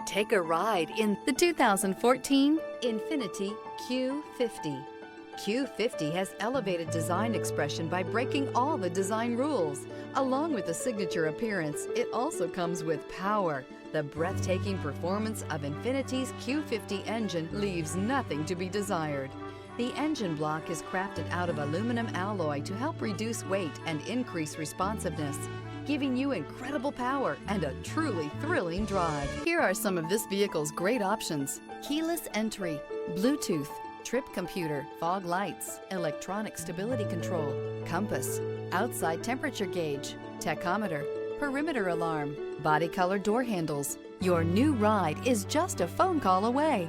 Take a ride in the 2014 INFINITI Q50. Q50 has elevated design expression by breaking all the design rules. Along with the signature appearance, it also comes with power. The breathtaking performance of INFINITI's Q50 engine leaves nothing to be desired. The engine block is crafted out of aluminum alloy to help reduce weight and increase responsiveness, giving you incredible power and a truly thrilling drive. Here are some of this vehicle's great options: keyless entry, Bluetooth, trip computer, fog lights, electronic stability control, compass, outside temperature gauge, tachometer, perimeter alarm, body color door handles. Your new ride is just a phone call away.